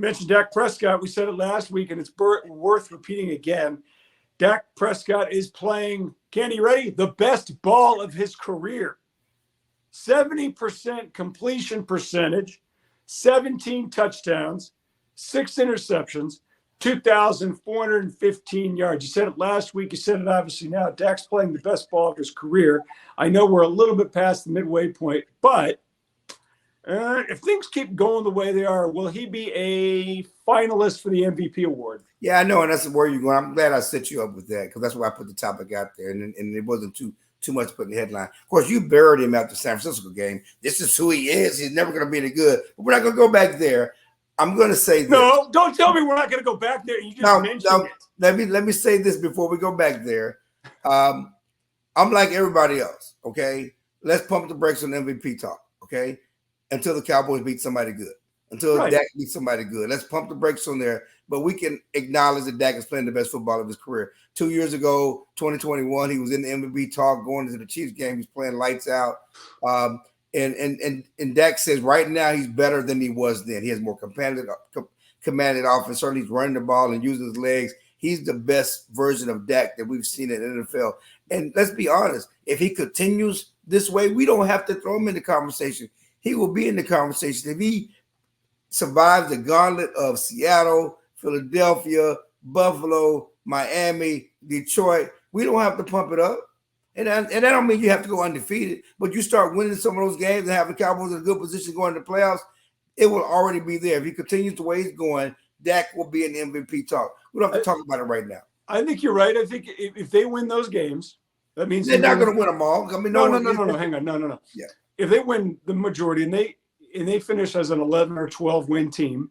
mentioned Dak Prescott. We said it last week, and it's worth repeating again. Dak Prescott is playing, Kenny, ready? The best ball of his career. 70% completion percentage, 17 touchdowns, 6 interceptions, 2,415 yards. You said it last week. You said it obviously now. Dak's playing the best ball of his career. I know we're a little bit past the midway point, but if things keep going the way they are, will he be a finalist for the MVP award? Yeah, I know, and that's where you're going. I'm glad I set you up with that because that's why I put the topic out there, and it wasn't too much to put in the headline. Of course, you buried him after the San Francisco game. This is who he is. He's never going to be any good. But we're not going to go back there. I'm going to say this. No, don't tell me we're not going to go back there. You just mentioned it. Let me say this before we go back there. I'm like everybody else, okay? Let's pump the brakes on MVP talk, okay? Until the Cowboys beat somebody good. Until Dak beats somebody good. Let's pump the brakes on there. But we can acknowledge that Dak is playing the best football of his career. 2 years ago, 2021, he was in the MVP talk going into the Chiefs game. He's playing lights out. And Dak says right now he's better than he was then. He has more commanded offense. Certainly he's running the ball and using his legs. He's the best version of Dak that we've seen in the NFL. And let's be honest, if he continues this way, we don't have to throw him in the conversation. He will be in the conversation. If he survives the gauntlet of Seattle, Philadelphia, Buffalo, Miami, Detroit, we don't have to pump it up. And that don't mean you have to go undefeated, but you start winning some of those games and have the Cowboys in a good position going to the playoffs, it will already be there. If he continues the way he's going, Dak will be in the MVP talk. We don't have to talk about it right now. I think you're right. I think if they win those games, that means they're not going to win them all. I mean, no. Hang on, no. Yeah. If they win the majority and they finish as an 11 or 12 win team,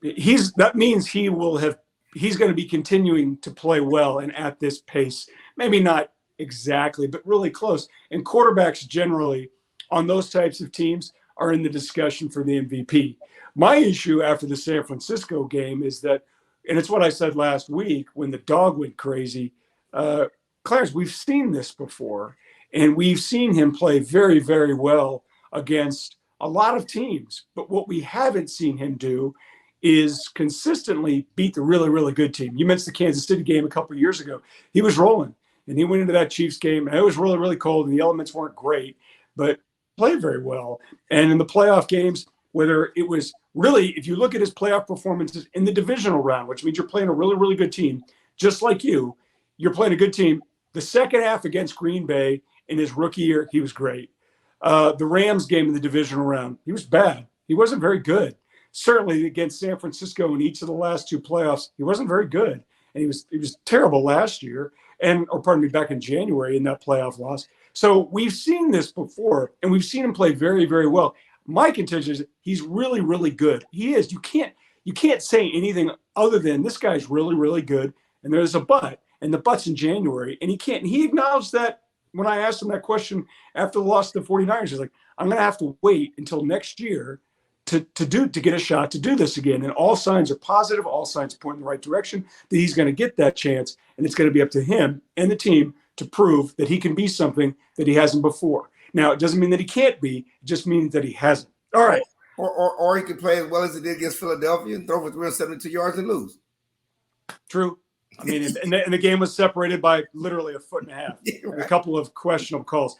that means he's going to be continuing to play well and at this pace. Maybe not exactly, but really close. And quarterbacks generally on those types of teams are in the discussion for the MVP. My issue after the San Francisco game is that, and it's what I said last week when the dog went crazy, Clarence, we've seen this before, and we've seen him play very, very well against a lot of teams. But what we haven't seen him do is consistently beat the really, really good team. You mentioned the Kansas City game a couple of years ago. He was rolling, and he went into that Chiefs game, and it was really, really cold, and the elements weren't great, but played very well. And in the playoff games, whether it was really, if you look at his playoff performances in the divisional round, which means you're playing a really, really good team, just like you're playing a good team. The second half against Green Bay in his rookie year, he was great. The Rams game in the divisional round, he was bad. He wasn't very good. Certainly against San Francisco in each of the last two playoffs, he wasn't very good. And he was terrible last year, back in January in that playoff loss. So we've seen this before, and we've seen him play very, very well. My contention is he's really, really good. He is. You can't say anything other than this guy's really, really good. And there's a but, and the but's in January. And he acknowledged that when I asked him that question after the loss to the 49ers. He's like, I'm going to have to wait until next year to get a shot to do this again. And all signs are positive. All signs point in the right direction that he's going to get that chance. And it's going to be up to him and the team to prove that he can be something that he hasn't before. Now, it doesn't mean that he can't be. It just means that he hasn't. All right. Or he could play as well as he did against Philadelphia and throw for 372 yards and lose. True. I mean, and the game was separated by literally a foot and a half. A couple of questionable calls.